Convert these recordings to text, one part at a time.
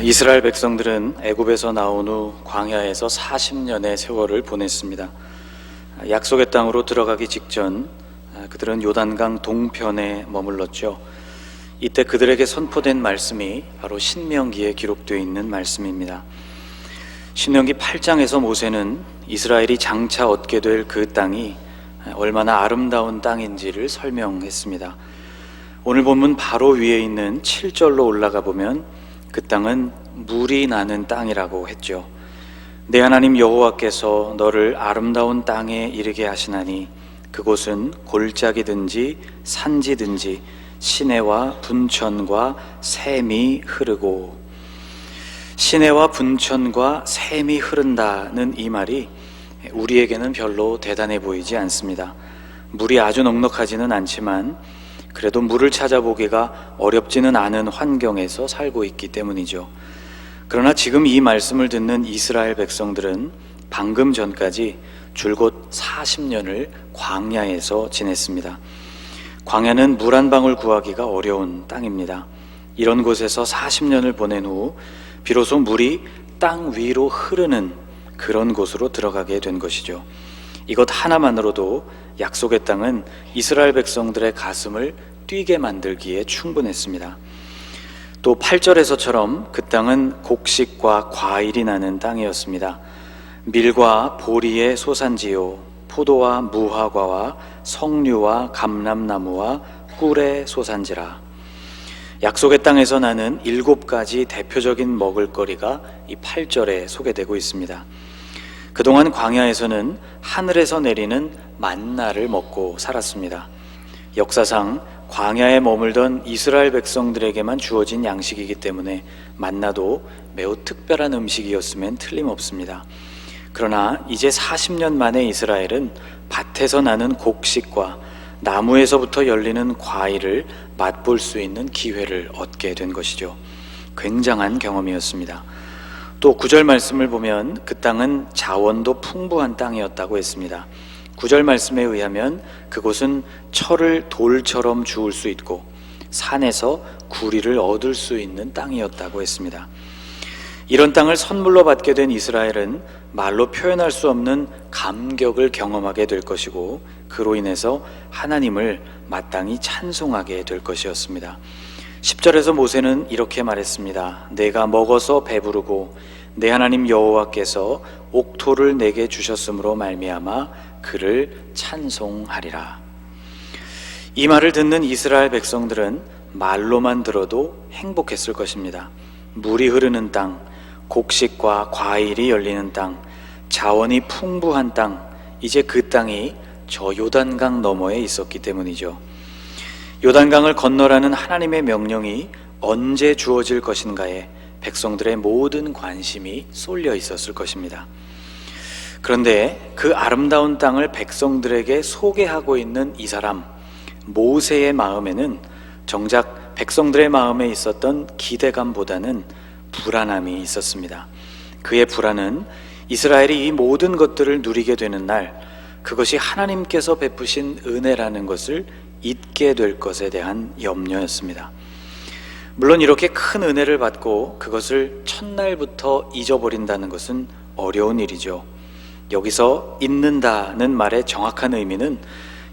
이스라엘 백성들은 애굽에서 나온 후 광야에서 40년의 세월을 보냈습니다. 약속의 땅으로 들어가기 직전 그들은 요단강 동편에 머물렀죠. 이때 그들에게 선포된 말씀이 바로 신명기에 기록되어 있는 말씀입니다. 신명기 8장에서 모세는 이스라엘이 장차 얻게 될 그 땅이 얼마나 아름다운 땅인지를 설명했습니다. 오늘 본문 바로 위에 있는 7절로 올라가 보면 그 땅은 물이 나는 땅이라고 했죠. 내 하나님 여호와께서 너를 아름다운 땅에 이르게 하시나니 그곳은 골짜기든지 산지든지 시내와 분천과 샘이 흐르고, 시내와 분천과 샘이 흐른다는 이 말이 우리에게는 별로 대단해 보이지 않습니다. 물이 아주 넉넉하지는 않지만 그래도 물을 찾아보기가 어렵지는 않은 환경에서 살고 있기 때문이죠. 그러나 지금 이 말씀을 듣는 이스라엘 백성들은 방금 전까지 줄곧 40년을 광야에서 지냈습니다. 광야는 물 한 방울 구하기가 어려운 땅입니다. 이런 곳에서 40년을 보낸 후 비로소 물이 땅 위로 흐르는 그런 곳으로 들어가게 된 것이죠. 이것 하나만으로도 약속의 땅은 이스라엘 백성들의 가슴을 뛰게 만들기에 충분했습니다. 또 8절에서처럼 그 땅은 곡식과 과일이 나는 땅이었습니다. 밀과 보리의 소산지요, 포도와 무화과와 석류와 감람나무와 꿀의 소산지라. 약속의 땅에서 나는 7가지 대표적인 먹을거리가 이 8절에 소개되고 있습니다. 그동안 광야에서는 하늘에서 내리는 만나를 먹고 살았습니다. 역사상 광야에 머물던 이스라엘 백성들에게만 주어진 양식이기 때문에 만나도 매우 특별한 음식이었으면 틀림없습니다. 그러나 이제 40년 만에 이스라엘은 밭에서 나는 곡식과 나무에서부터 열리는 과일을 맛볼 수 있는 기회를 얻게 된 것이죠. 굉장한 경험이었습니다. 또 9절 말씀을 보면 그 땅은 자원도 풍부한 땅이었다고 했습니다. 9절 말씀에 의하면 그곳은 철을 돌처럼 주울 수 있고 산에서 구리를 얻을 수 있는 땅이었다고 했습니다. 이런 땅을 선물로 받게 된 이스라엘은 말로 표현할 수 없는 감격을 경험하게 될 것이고 그로 인해서 하나님을 마땅히 찬송하게 될 것이었습니다. 10절에서 모세는 이렇게 말했습니다. 내가 먹어서 배부르고 내 하나님 여호와께서 옥토를 내게 주셨으므로 말미암아 그를 찬송하리라. 이 말을 듣는 이스라엘 백성들은 말로만 들어도 행복했을 것입니다. 물이 흐르는 땅, 곡식과 과일이 열리는 땅, 자원이 풍부한 땅, 이제 그 땅이 저 요단강 너머에 있었기 때문이죠. 요단강을 건너라는 하나님의 명령이 언제 주어질 것인가에 백성들의 모든 관심이 쏠려 있었을 것입니다. 그런데 그 아름다운 땅을 백성들에게 소개하고 있는 이 사람 모세의 마음에는 정작 백성들의 마음에 있었던 기대감보다는 불안함이 있었습니다. 그의 불안은 이스라엘이 이 모든 것들을 누리게 되는 날, 그것이 하나님께서 베푸신 은혜라는 것을 잊게 될 것에 대한 염려였습니다. 물론 이렇게 큰 은혜를 받고 그것을 첫날부터 잊어버린다는 것은 어려운 일이죠. 여기서 잊는다는 말의 정확한 의미는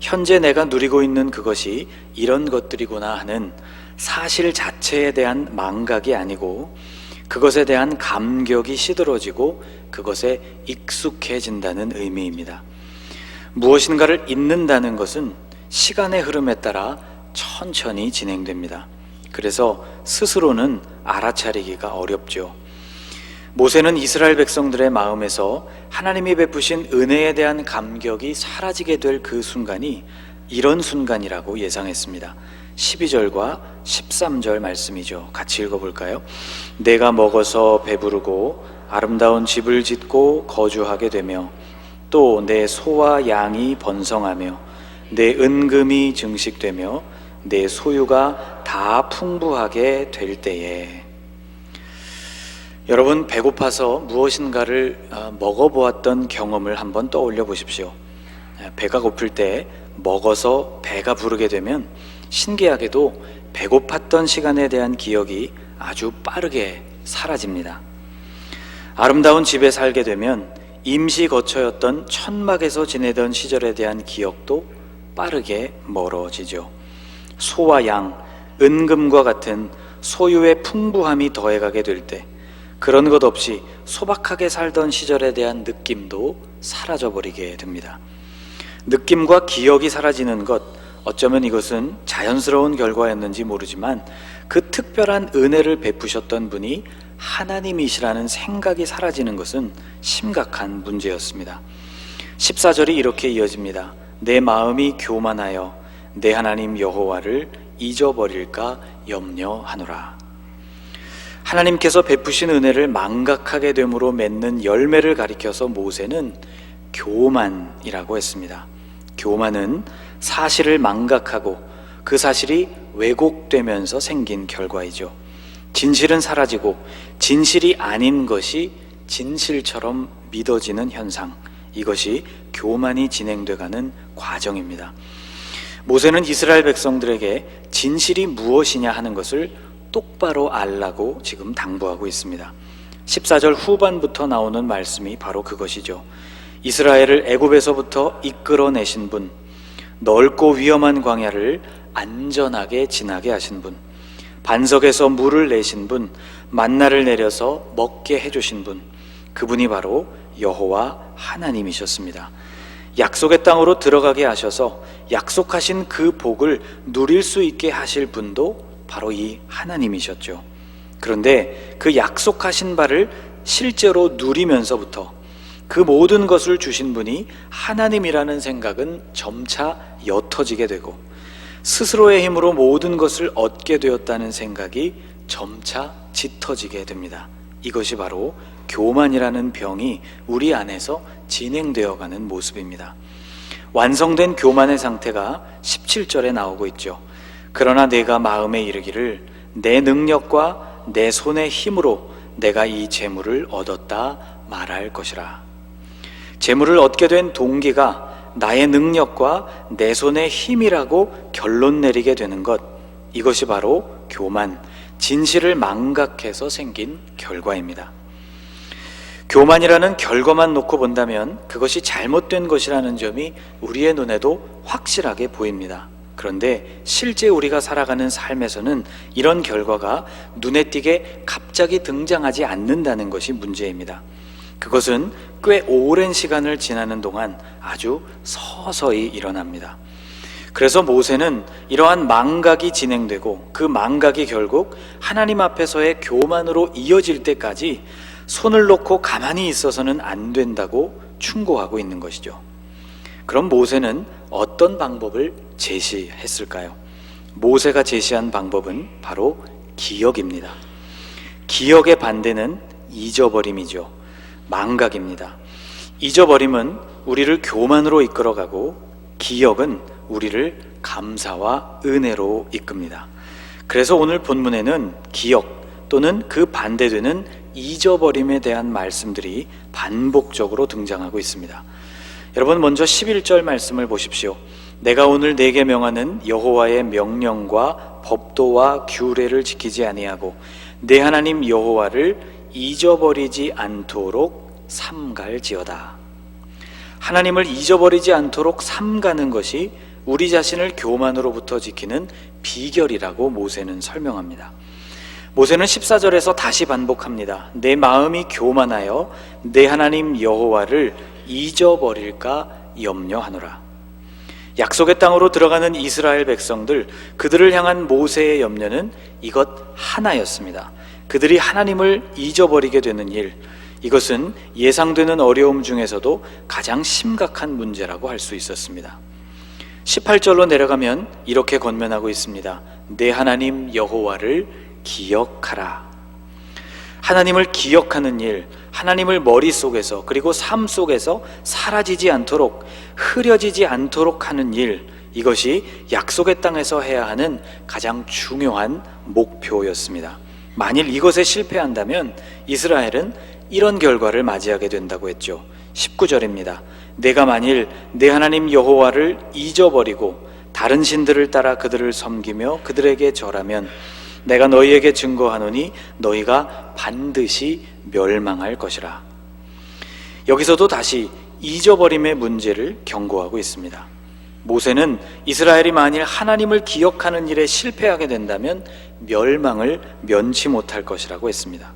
현재 내가 누리고 있는 그것이 이런 것들이구나 하는 사실 자체에 대한 망각이 아니고 그것에 대한 감격이 시들어지고 그것에 익숙해진다는 의미입니다. 무엇인가를 잊는다는 것은 시간의 흐름에 따라 천천히 진행됩니다. 그래서 스스로는 알아차리기가 어렵죠. 모세는 이스라엘 백성들의 마음에서 하나님이 베푸신 은혜에 대한 감격이 사라지게 될 그 순간이 이런 순간이라고 예상했습니다. 12절과 13절 말씀이죠. 같이 읽어볼까요? 내가 먹어서 배부르고 아름다운 집을 짓고 거주하게 되며 또 내 소와 양이 번성하며 내 은금이 증식되며 내 소유가 다 풍부하게 될 때에. 여러분, 배고파서 무엇인가를 먹어보았던 경험을 한번 떠올려 보십시오. 배가 고플 때 먹어서 배가 부르게 되면 신기하게도 배고팠던 시간에 대한 기억이 아주 빠르게 사라집니다. 아름다운 집에 살게 되면 임시 거처였던 천막에서 지내던 시절에 대한 기억도 빠르게 멀어지죠. 소와 양, 은금과 같은 소유의 풍부함이 더해가게 될 때 그런 것 없이 소박하게 살던 시절에 대한 느낌도 사라져버리게 됩니다. 느낌과 기억이 사라지는 것, 어쩌면 이것은 자연스러운 결과였는지 모르지만 그 특별한 은혜를 베푸셨던 분이 하나님이시라는 생각이 사라지는 것은 심각한 문제였습니다. 14절이 이렇게 이어집니다. 내 마음이 교만하여 내 하나님 여호와를 잊어버릴까 염려하노라. 하나님께서 베푸신 은혜를 망각하게 됨으로 맺는 열매를 가리켜서 모세는 교만이라고 했습니다. 교만은 사실을 망각하고 그 사실이 왜곡되면서 생긴 결과이죠. 진실은 사라지고 진실이 아닌 것이 진실처럼 믿어지는 현상, 이것이 교만이 진행돼가는 과정입니다. 모세는 이스라엘 백성들에게 진실이 무엇이냐 하는 것을 똑바로 알라고 지금 당부하고 있습니다. 14절 후반부터 나오는 말씀이 바로 그것이죠. 이스라엘을 애굽에서부터 이끌어내신 분, 넓고 위험한 광야를 안전하게 지나게 하신 분, 반석에서 물을 내신 분, 만나를 내려서 먹게 해주신 분, 그분이 바로 여호와 하나님이셨습니다. 약속의 땅으로 들어가게 하셔서 약속하신 그 복을 누릴 수 있게 하실 분도 바로 이 하나님이셨죠. 그런데 그 약속하신 바를 실제로 누리면서부터 그 모든 것을 주신 분이 하나님이라는 생각은 점차 옅어지게 되고 스스로의 힘으로 모든 것을 얻게 되었다는 생각이 점차 짙어지게 됩니다. 이것이 바로 교만이라는 병이 우리 안에서 진행되어가는 모습입니다. 완성된 교만의 상태가 17절에 나오고 있죠. 그러나 내가 마음에 이르기를 내 능력과 내 손의 힘으로 내가 이 재물을 얻었다 말할 것이라. 재물을 얻게 된 동기가 나의 능력과 내 손의 힘이라고 결론 내리게 되는 것, 이것이 바로 교만, 진실을 망각해서 생긴 결과입니다. 교만이라는 결과만 놓고 본다면 그것이 잘못된 것이라는 점이 우리의 눈에도 확실하게 보입니다. 그런데 실제 우리가 살아가는 삶에서는 이런 결과가 눈에 띄게 갑자기 등장하지 않는다는 것이 문제입니다. 그것은 꽤 오랜 시간을 지나는 동안 아주 서서히 일어납니다. 그래서 모세는 이러한 망각이 진행되고 그 망각이 결국 하나님 앞에서의 교만으로 이어질 때까지 손을 놓고 가만히 있어서는 안 된다고 충고하고 있는 것이죠. 그럼 모세는 어떤 방법을 제시했을까요? 모세가 제시한 방법은 바로 기억입니다. 기억의 반대는 잊어버림이죠. 망각입니다. 잊어버림은 우리를 교만으로 이끌어가고 기억은 우리를 감사와 은혜로 이끕니다. 그래서 오늘 본문에는 기억 또는 그 반대되는 잊어버림에 대한 말씀들이 반복적으로 등장하고 있습니다. 여러분, 먼저 11절 말씀을 보십시오. 내가 오늘 내게 명하는 여호와의 명령과 법도와 규례를 지키지 아니하고 내 하나님 여호와를 잊어버리지 않도록 삼갈지어다. 하나님을 잊어버리지 않도록 삼가는 것이 우리 자신을 교만으로부터 지키는 비결이라고 모세는 설명합니다. 모세는 14절에서 다시 반복합니다. 내 마음이 교만하여 내 하나님 여호와를 잊어버릴까 염려하노라. 약속의 땅으로 들어가는 이스라엘 백성들, 그들을 향한 모세의 염려는 이것 하나였습니다. 그들이 하나님을 잊어버리게 되는 일, 이것은 예상되는 어려움 중에서도 가장 심각한 문제라고 할 수 있었습니다. 18절로 내려가면 이렇게 권면하고 있습니다. 내 하나님 여호와를 기억하라. 하나님을 기억하는 일, 하나님을 머릿속에서 그리고 삶 속에서 사라지지 않도록, 흐려지지 않도록 하는 일, 이것이 약속의 땅에서 해야 하는 가장 중요한 목표였습니다. 만일 이것에 실패한다면 이스라엘은 이런 결과를 맞이하게 된다고 했죠. 19절입니다. 내가 만일 내 하나님 여호와를 잊어버리고 다른 신들을 따라 그들을 섬기며 그들에게 절하면 내가 너희에게 증거하노니 너희가 반드시 멸망할 것이라. 여기서도 다시 잊어버림의 문제를 경고하고 있습니다. 모세는 이스라엘이 만일 하나님을 기억하는 일에 실패하게 된다면 멸망을 면치 못할 것이라고 했습니다.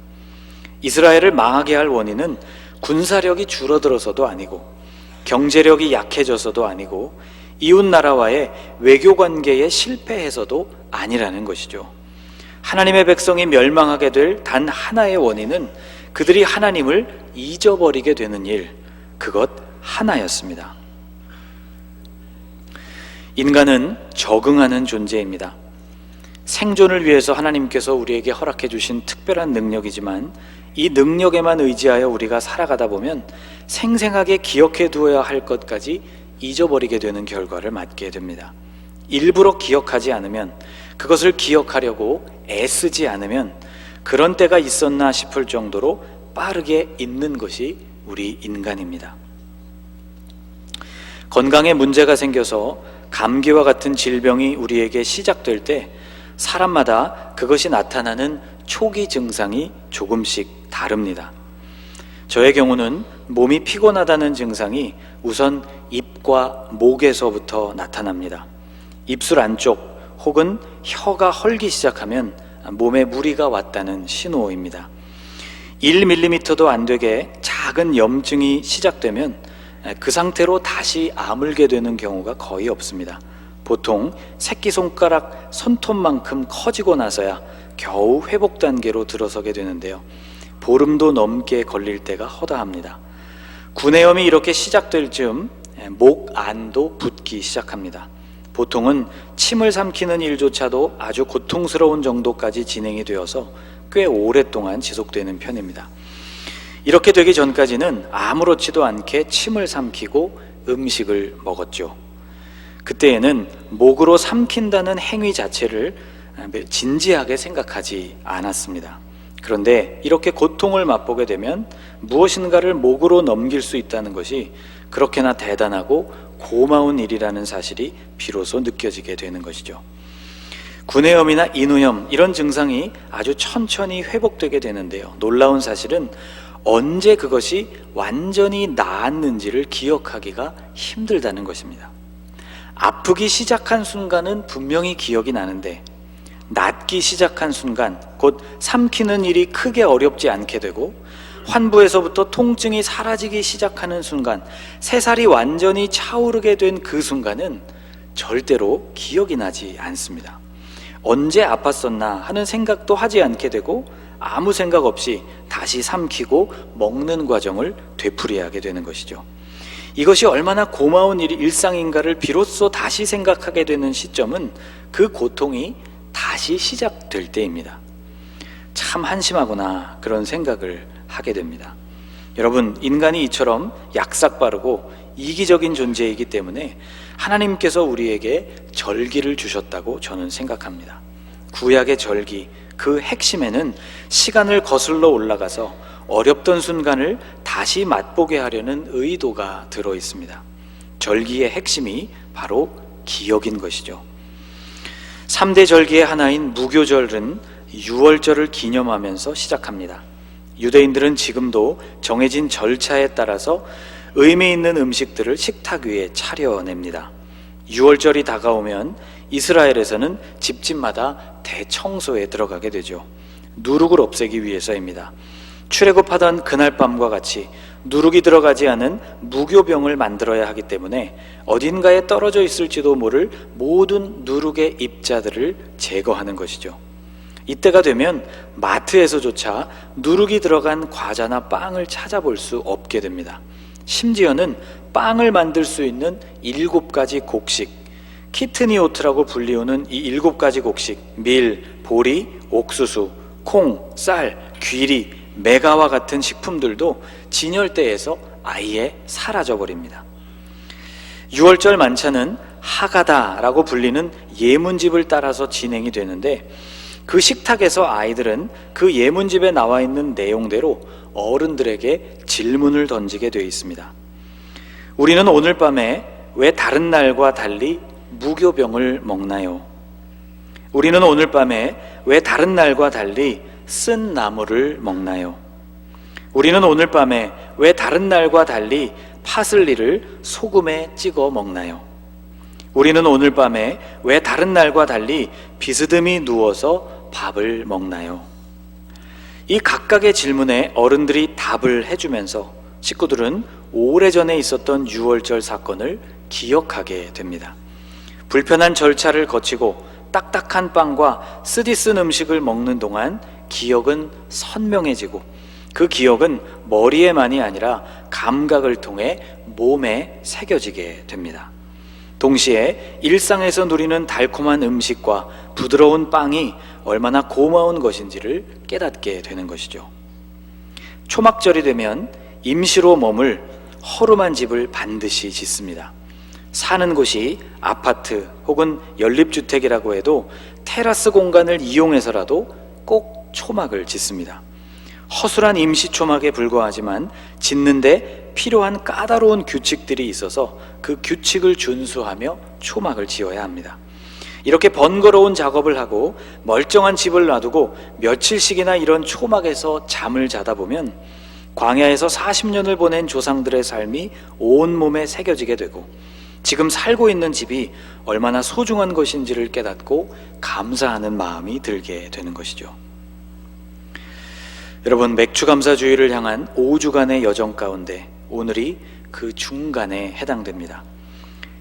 이스라엘을 망하게 할 원인은 군사력이 줄어들어서도 아니고 경제력이 약해져서도 아니고 이웃나라와의 외교관계에 실패해서도 아니라는 것이죠. 하나님의 백성이 멸망하게 될 단 하나의 원인은 그들이 하나님을 잊어버리게 되는 일, 그것 하나였습니다. 인간은 적응하는 존재입니다. 생존을 위해서 하나님께서 우리에게 허락해 주신 특별한 능력이지만 이 능력에만 의지하여 우리가 살아가다 보면 생생하게 기억해 두어야 할 것까지 잊어버리게 되는 결과를 맞게 됩니다. 일부러 기억하지 않으면, 그것을 기억하려고 애쓰지 않으면 그런 때가 있었나 싶을 정도로 빠르게 잊는 것이 우리 인간입니다. 건강에 문제가 생겨서 감기와 같은 질병이 우리에게 시작될 때 사람마다 그것이 나타나는 초기 증상이 조금씩 다릅니다. 저의 경우는 몸이 피곤하다는 증상이 우선 입과 목에서부터 나타납니다. 입술 안쪽 혹은 혀가 헐기 시작하면 몸에 무리가 왔다는 신호입니다. 1mm도 안 되게 작은 염증이 시작되면 그 상태로 다시 아물게 되는 경우가 거의 없습니다. 보통 새끼손가락 손톱만큼 커지고 나서야 겨우 회복 단계로 들어서게 되는데요. 보름도 넘게 걸릴 때가 허다합니다. 구내염이 이렇게 시작될 즈음 목 안도 붓기 시작합니다. 보통은 침을 삼키는 일조차도 아주 고통스러운 정도까지 진행이 되어서 꽤 오랫동안 지속되는 편입니다. 이렇게 되기 전까지는 아무렇지도 않게 침을 삼키고 음식을 먹었죠. 그때에는 목으로 삼킨다는 행위 자체를 진지하게 생각하지 않았습니다. 그런데 이렇게 고통을 맛보게 되면 무엇인가를 목으로 넘길 수 있다는 것이 그렇게나 대단하고 고마운 일이라는 사실이 비로소 느껴지게 되는 것이죠. 구내염이나 인후염 이런 증상이 아주 천천히 회복되게 되는데요. 놀라운 사실은 언제 그것이 완전히 나았는지를 기억하기가 힘들다는 것입니다. 아프기 시작한 순간은 분명히 기억이 나는데 낫기 시작한 순간, 곧 삼키는 일이 크게 어렵지 않게 되고 환부에서부터 통증이 사라지기 시작하는 순간, 새살이 완전히 차오르게 된 그 순간은 절대로 기억이 나지 않습니다. 언제 아팠었나 하는 생각도 하지 않게 되고 아무 생각 없이 다시 삼키고 먹는 과정을 되풀이하게 되는 것이죠. 이것이 얼마나 고마운 일상인가를 비로소 다시 생각하게 되는 시점은 그 고통이 다시 시작될 때입니다. 참 한심하구나 그런 생각을 하게 됩니다. 여러분, 인간이 이처럼 약삭빠르고 이기적인 존재이기 때문에 하나님께서 우리에게 절기를 주셨다고 저는 생각합니다. 구약의 절기, 그 핵심에는 시간을 거슬러 올라가서 어렵던 순간을 다시 맛보게 하려는 의도가 들어 있습니다. 절기의 핵심이 바로 기억인 것이죠. 3대 절기의 하나인 무교절은 유월절을 기념하면서 시작합니다. 유대인들은 지금도 정해진 절차에 따라서 의미 있는 음식들을 식탁 위에 차려냅니다. 유월절이 다가오면 이스라엘에서는 집집마다 대청소에 들어가게 되죠. 누룩을 없애기 위해서입니다. 출애굽하던 그날 밤과 같이 누룩이 들어가지 않은 무교병을 만들어야 하기 때문에 어딘가에 떨어져 있을지도 모를 모든 누룩의 입자들을 제거하는 것이죠. 이때가 되면 마트에서조차 누룩이 들어간 과자나 빵을 찾아볼 수 없게 됩니다. 심지어는 빵을 만들 수 있는 7가지 곡식, 키트니오트라고 불리우는 이 7가지 곡식, 밀, 보리, 옥수수, 콩, 쌀, 귀리, 메가와 같은 식품들도 진열대에서 아예 사라져버립니다. 6월절 만찬은 하가다라고 불리는 예문집을 따라서 진행이 되는데 그 식탁에서 아이들은 그 예문집에 나와 있는 내용대로 어른들에게 질문을 던지게 되어 있습니다. 우리는 오늘 밤에 왜 다른 날과 달리 무교병을 먹나요? 우리는 오늘 밤에 왜 다른 날과 달리 쓴 나물을 먹나요? 우리는 오늘 밤에 왜 다른 날과 달리 파슬리를 소금에 찍어 먹나요? 우리는 오늘 밤에 왜 다른 날과 달리 비스듬히 누워서 밥을 먹나요? 이 각각의 질문에 어른들이 답을 해주면서 식구들은 오래전에 있었던 유월절 사건을 기억하게 됩니다. 불편한 절차를 거치고 딱딱한 빵과 쓰디쓴 음식을 먹는 동안 기억은 선명해지고 그 기억은 머리에만이 아니라 감각을 통해 몸에 새겨지게 됩니다. 동시에 일상에서 누리는 달콤한 음식과 부드러운 빵이 얼마나 고마운 것인지를 깨닫게 되는 것이죠. 초막절이 되면 임시로 머물 허름한 집을 반드시 짓습니다. 사는 곳이 아파트 혹은 연립주택이라고 해도 테라스 공간을 이용해서라도 꼭 초막을 짓습니다. 허술한 임시 초막에 불과하지만 짓는데 필요한 까다로운 규칙들이 있어서 그 규칙을 준수하며 초막을 지어야 합니다. 이렇게 번거로운 작업을 하고 멀쩡한 집을 놔두고 며칠씩이나 이런 초막에서 잠을 자다 보면 광야에서 40년을 보낸 조상들의 삶이 온몸에 새겨지게 되고 지금 살고 있는 집이 얼마나 소중한 것인지를 깨닫고 감사하는 마음이 들게 되는 것이죠. 여러분, 맥추감사주의를 향한 5주간의 여정 가운데 오늘이 그 중간에 해당됩니다.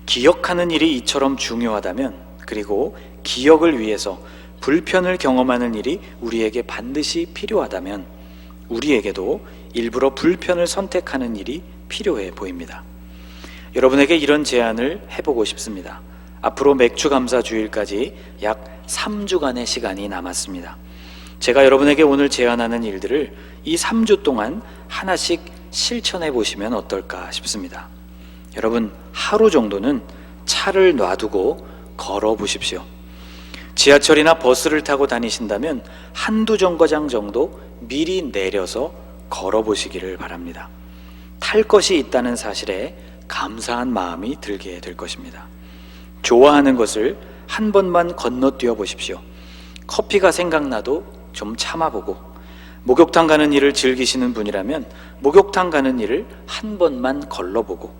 기억하는 일이 이처럼 중요하다면, 그리고 기억을 위해서 불편을 경험하는 일이 우리에게 반드시 필요하다면 우리에게도 일부러 불편을 선택하는 일이 필요해 보입니다. 여러분에게 이런 제안을 해보고 싶습니다. 앞으로 맥추감사주일까지 약 3주간의 시간이 남았습니다. 제가 여러분에게 오늘 제안하는 일들을 이 3주 동안 하나씩 실천해 보시면 어떨까 싶습니다. 여러분, 하루 정도는 차를 놔두고 걸어 보십시오. 지하철이나 버스를 타고 다니신다면 한두 정거장 정도 미리 내려서 걸어 보시기를 바랍니다. 탈 것이 있다는 사실에 감사한 마음이 들게 될 것입니다. 좋아하는 것을 한 번만 건너뛰어 보십시오. 커피가 생각나도 좀 참아보고, 목욕탕 가는 일을 즐기시는 분이라면 목욕탕 가는 일을 한 번만 걸러보고,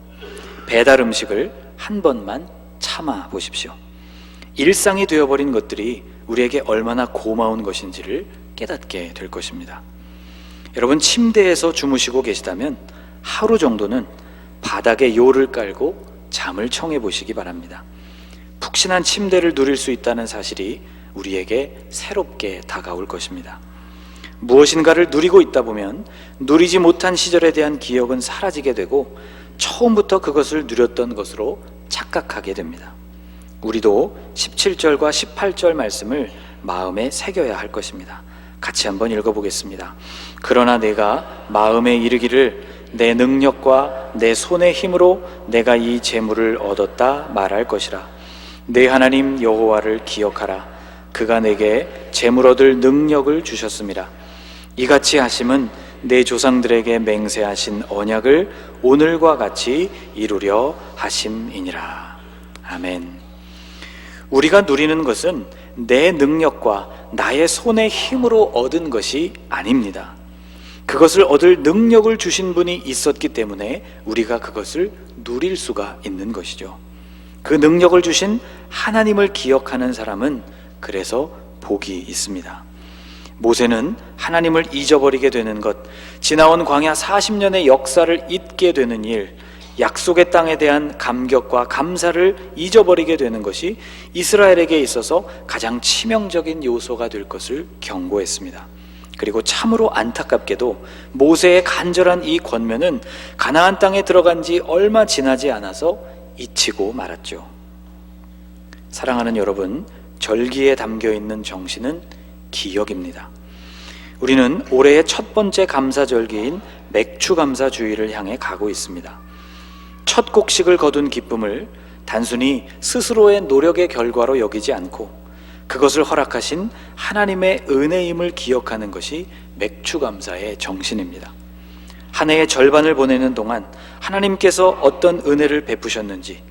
배달 음식을 한 번만 참아 보십시오. 일상이 되어버린 것들이 우리에게 얼마나 고마운 것인지를 깨닫게 될 것입니다. 여러분, 침대에서 주무시고 계시다면 하루 정도는 바닥에 요를 깔고 잠을 청해 보시기 바랍니다. 푹신한 침대를 누릴 수 있다는 사실이 우리에게 새롭게 다가올 것입니다. 무엇인가를 누리고 있다 보면 누리지 못한 시절에 대한 기억은 사라지게 되고 처음부터 그것을 누렸던 것으로 착각하게 됩니다. 우리도 17절과 18절 말씀을 마음에 새겨야 할 것입니다. 같이 한번 읽어보겠습니다. 그러나 내가 마음에 이르기를 내 능력과 내 손의 힘으로 내가 이 재물을 얻었다 말할 것이라. 내 하나님 여호와를 기억하라. 그가 내게 재물 얻을 능력을 주셨음이라. 이같이 하심은 내 조상들에게 맹세하신 언약을 오늘과 같이 이루려 하심이니라. 아멘. 우리가 누리는 것은 내 능력과 나의 손의 힘으로 얻은 것이 아닙니다. 그것을 얻을 능력을 주신 분이 있었기 때문에 우리가 그것을 누릴 수가 있는 것이죠. 그 능력을 주신 하나님을 기억하는 사람은 그래서 복이 있습니다. 모세는 하나님을 잊어버리게 되는 것, 지나온 광야 40년의 역사를 잊게 되는 일, 약속의 땅에 대한 감격과 감사를 잊어버리게 되는 것이 이스라엘에게 있어서 가장 치명적인 요소가 될 것을 경고했습니다. 그리고 참으로 안타깝게도 모세의 간절한 이 권면은 가나안 땅에 들어간 지 얼마 지나지 않아서 잊히고 말았죠. 사랑하는 여러분, 절기에 담겨있는 정신은 기억입니다. 우리는 올해의 첫 번째 감사절기인 맥추감사주의를 향해 가고 있습니다. 첫 곡식을 거둔 기쁨을 단순히 스스로의 노력의 결과로 여기지 않고 그것을 허락하신 하나님의 은혜임을 기억하는 것이 맥추감사의 정신입니다. 한 해의 절반을 보내는 동안 하나님께서 어떤 은혜를 베푸셨는지,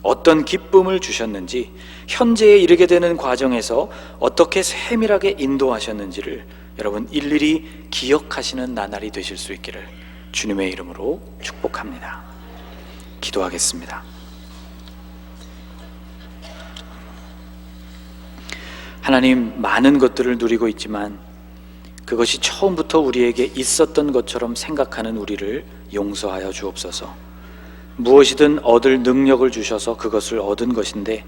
어떤 기쁨을 주셨는지, 현재에 이르게 되는 과정에서 어떻게 세밀하게 인도하셨는지를 여러분 일일이 기억하시는 나날이 되실 수 있기를 주님의 이름으로 축복합니다. 기도하겠습니다. 하나님, 많은 것들을 누리고 있지만 그것이 처음부터 우리에게 있었던 것처럼 생각하는 우리를 용서하여 주옵소서. 무엇이든 얻을 능력을 주셔서 그것을 얻은 것인데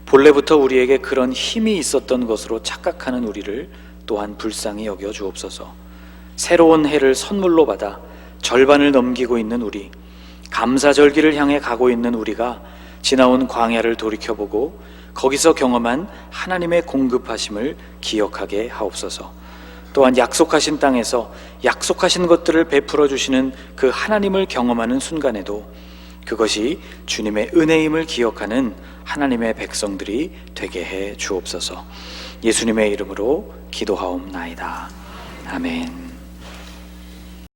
본래부터 우리에게 그런 힘이 있었던 것으로 착각하는 우리를 또한 불쌍히 여겨 주옵소서. 새로운 해를 선물로 받아 절반을 넘기고 있는 우리, 감사절기를 향해 가고 있는 우리가 지나온 광야를 돌이켜보고 거기서 경험한 하나님의 공급하심을 기억하게 하옵소서. 또한 약속하신 땅에서 약속하신 것들을 베풀어 주시는 그 하나님을 경험하는 순간에도 그것이 주님의 은혜임을 기억하는 하나님의 백성들이 되게 해 주옵소서. 예수님의 이름으로 기도하옵나이다. 아멘.